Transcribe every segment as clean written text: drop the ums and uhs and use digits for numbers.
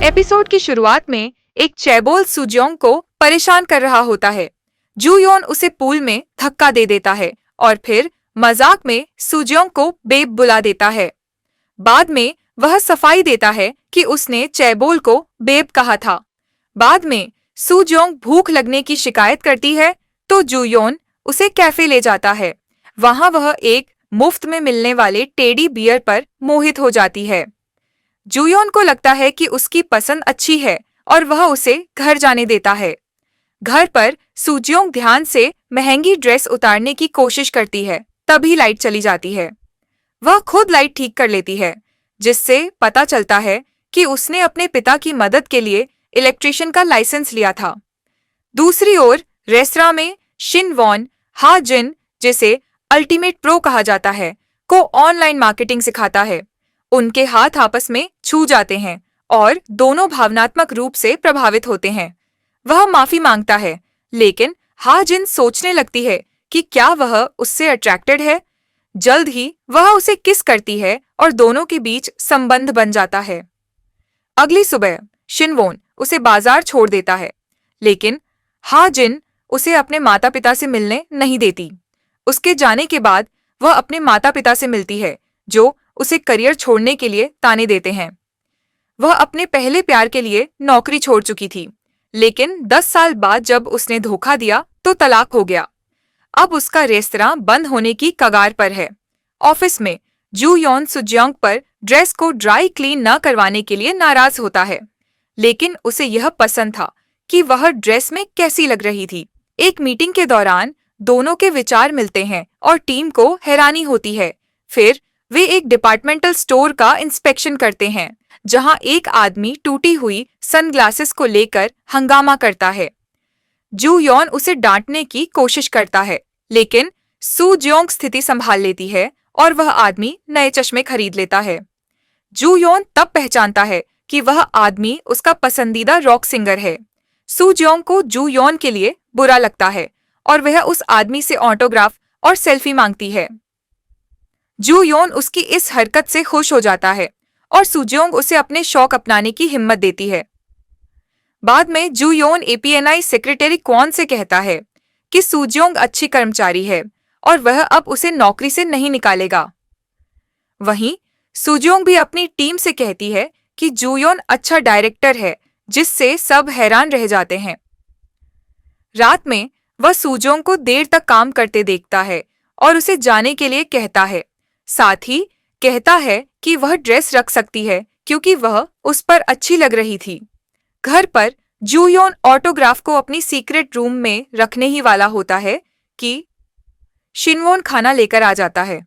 Episode की शुरुआत में एक चैबोल सुजोंग को परेशान कर रहा होता है। जूयोन उसे पूल में धक्का दे देता है और फिर मजाक में सुजोंग को बेब बुला देता है। बाद में वह सफाई देता है कि उसने चैबोल को बेब कहा था। बाद में सुजोंग भूख लगने की शिकायत करती है तो जूयोन उसे कैफे ले जाता है। वहां वह एक मुफ्त में मिलने वाले टेडी बियर पर मोहित हो जाती है। जूयोन को लगता है कि उसकी पसंद अच्छी है और वह उसे घर जाने देता है। घर पर सुजियोंग ध्यान से महंगी ड्रेस उतारने की कोशिश करती है, तभी लाइट चली जाती है। वह खुद लाइट ठीक कर लेती है, जिससे पता चलता है कि उसने अपने पिता की मदद के लिए इलेक्ट्रिशियन का लाइसेंस लिया था। दूसरी ओर रेस्तरां में शिन वॉन हा जिन, जिसे अल्टीमेट प्रो कहा जाता है, को ऑनलाइन मार्केटिंग सिखाता है। उनके हाथ आपस में छू जाते हैं और दोनों भावनात्मक रूप से प्रभावित होते हैं। वह माफी मांगता है, लेकिन हा जिन सोचने लगती है कि क्या वह उससे अट्रैक्टेड है। जल्द ही वह उसे किस करती है और दोनों के बीच संबंध बन जाता है। अगली सुबह शिनवोन उसे बाजार छोड़ देता है, लेकिन हा जिन उसे अपने माता पिता से मिलने नहीं देती। उसके जाने के बाद वह अपने माता पिता से मिलती है, जो उसे करियर छोड़ने के लिए ताने देते हैं। वह अपने पहले प्यार के लिए नौकरी छोड़ चुकी थी, लेकिन 10 साल बाद जब उसने धोखा दिया तो तलाक हो गया। अब उसका रेस्तरां बंद होने की कगार पर है। ऑफिस में जूयोन सुजियोंग पर ड्रेस को ड्राई क्लीन न करवाने के लिए नाराज होता है, लेकिन उसे यह पसंद था कि वह ड्रेस में कैसी लग रही थी। एक मीटिंग के दौरान दोनों के विचार मिलते हैं और टीम को हैरानी होती है। फिर वे एक डिपार्टमेंटल स्टोर का इंस्पेक्शन करते हैं, जहां एक आदमी टूटी हुई सनग्लासेस को लेकर हंगामा करता है। जूयोन उसे डांटने की कोशिश करता है, लेकिन सुजियोंग स्थिति संभाल लेती है और वह आदमी नए चश्मे खरीद लेता है। जूयोन तब पहचानता है कि वह आदमी उसका पसंदीदा रॉक सिंगर है। सुजियोंग को जूयोन के लिए बुरा लगता है और वह उस आदमी से ऑटोग्राफ और सेल्फी मांगती है। जूयोन उसकी इस हरकत से खुश हो जाता है और सुजियोंग उसे अपने शौक अपनाने की हिम्मत देती है। बाद में जूयोन एपीएनआई सेक्रेटरी क्वान से कहता है कि सुजियोंग अच्छी कर्मचारी है और वह अब उसे नौकरी से नहीं निकालेगा। वहीं सुजियोंग भी अपनी टीम से कहती है कि जूयोन अच्छा डायरेक्टर है, जिससे सब हैरान रह जाते हैं। रात में वह सुजियोंग को देर तक काम करते देखता है और उसे जाने के लिए कहता है। साथ ही कहता है कि वह ड्रेस रख सकती है क्योंकि वह उस पर अच्छी लग रही थी। घर पर जूयोन ऑटोग्राफ को अपनी सीक्रेट रूम में रखने ही वाला होता है कि शिनवोन खाना लेकर आ जाता है।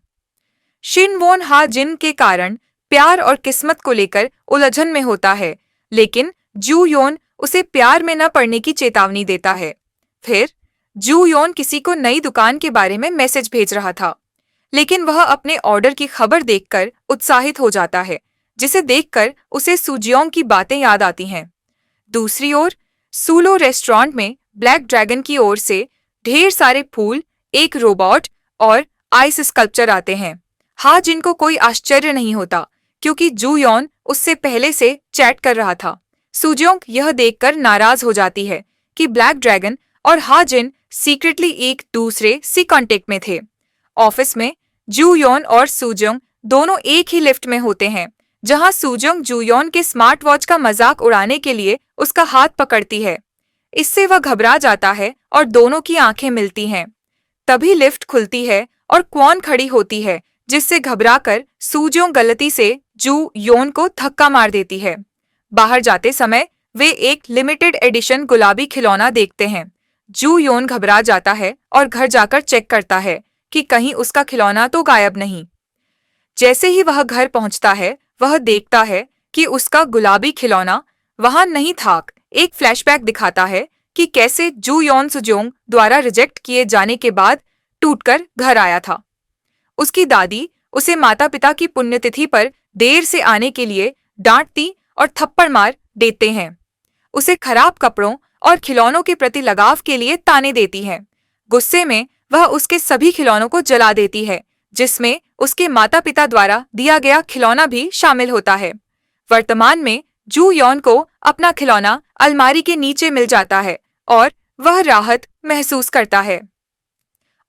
शिनवोन हा जिन के कारण प्यार और किस्मत को लेकर उलझन में होता है, लेकिन जूयोन उसे प्यार में न पड़ने की चेतावनी देता है। फिर जूयोन किसी को नई दुकान के बारे में मैसेज भेज रहा था, लेकिन वह अपने ऑर्डर की खबर देखकर उत्साहित हो जाता है, जिसे देखकर उसे सुजियोंग की बातें याद आती हैं। दूसरी ओर सूलो रेस्टोरेंट में ब्लैक ड्रैगन की ओर से ढेर सारे फूल, एक रोबोट और आइस स्कल्पचर आते हैं। हा जिनको कोई आश्चर्य नहीं होता, क्योंकि जूयोन उससे पहले से चैट कर रहा था। सुजियोंग यह देखकर नाराज हो जाती है कि ब्लैक ड्रैगन और हा जिन सीक्रेटली एक दूसरे से कांटेक्ट में थे। ऑफिस में जूयोन और सुजियोंग दोनों एक ही लिफ्ट में होते हैं, जहां सुजियोंग जूयोन के स्मार्ट वॉच का मजाक उड़ाने के लिए उसका हाथ पकड़ती है। इससे वह घबरा जाता है और दोनों की आंखें मिलती हैं। तभी लिफ्ट खुलती है और क्वान खड़ी होती है, जिससे घबराकर सुजियोंग गलती से जूयोन को धक्का मार देती है। बाहर जाते समय वे एक लिमिटेड एडिशन गुलाबी खिलौना देखते हैं। जूयोन घबरा जाता है और घर जाकर चेक करता है कि कहीं उसका खिलौना तो गायब नहीं। जैसे ही वह घर पहुंचता है, वह देखता है कि उसका गुलाबी खिलौना वहां नहीं था। एक फ्लैशबैक दिखाता है कि कैसे जूयोन सुजियोंग द्वारा रिजेक्ट किए जाने के बाद टूटकर घर आया था। उसकी दादी उसे माता पिता की पुण्यतिथि पर देर से आने के लिए डांटती और थप्पड़ मार देते हैं। उसे खराब कपड़ों और खिलौनों के प्रति लगाव के लिए ताने देती है। गुस्से में वह उसके सभी खिलौनों को जला देती है, जिसमें उसके माता पिता द्वारा दिया गया खिलौना भी शामिल होता है। वर्तमान में जू योन को अपना खिलौना अलमारी के नीचे मिल जाता है और वह राहत महसूस करता है।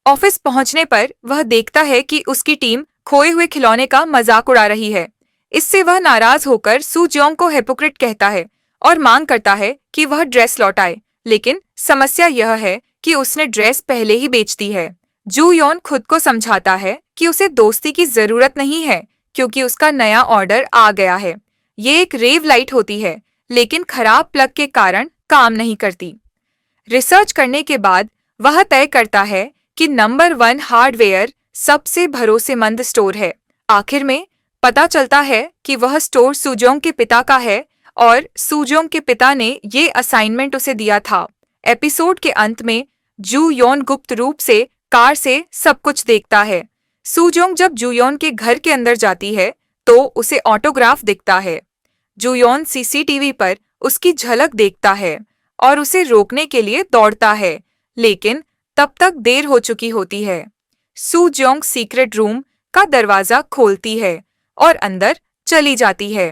ऑफिस पहुंचने पर वह देखता है कि उसकी टीम खोए हुए खिलौने का मजाक उड़ा रही है। इससे वह नाराज होकर सू जोंग को हिपोक्रेट कहता है और मांग करता है कि वह ड्रेस लौटाए, लेकिन समस्या यह है कि उसने ड्रेस पहले ही बेच दी है। जू योन खुद को समझाता है कि उसे दोस्ती की जरूरत नहीं है क्योंकि उसका नया ऑर्डर आ गया है। ये एक रेव लाइट होती है, लेकिन खराब प्लग के कारण काम नहीं करती। रिसर्च करने के बाद वह तय करता है कि नंबर 1 हार्डवेयर सबसे भरोसेमंद स्टोर है। आखिर में पता चलता है कि वह स्टोर सुजोंग के पिता का है और सुजोंग के पिता ने ये असाइनमेंट उसे दिया था। एपिसोड के अंत में जू योन गुप्त रूप से कार से सब कुछ देखता है। सुजोंग जब जूयोन के घर के अंदर जाती है तो उसे ऑटोग्राफ दिखता है। जूयोन सीसीटीवी पर उसकी झलक देखता है और उसे रोकने के लिए दौड़ता है, लेकिन तब तक देर हो चुकी होती है। सू जोंग सीक्रेट रूम का दरवाजा खोलती है और अंदर चली जाती है।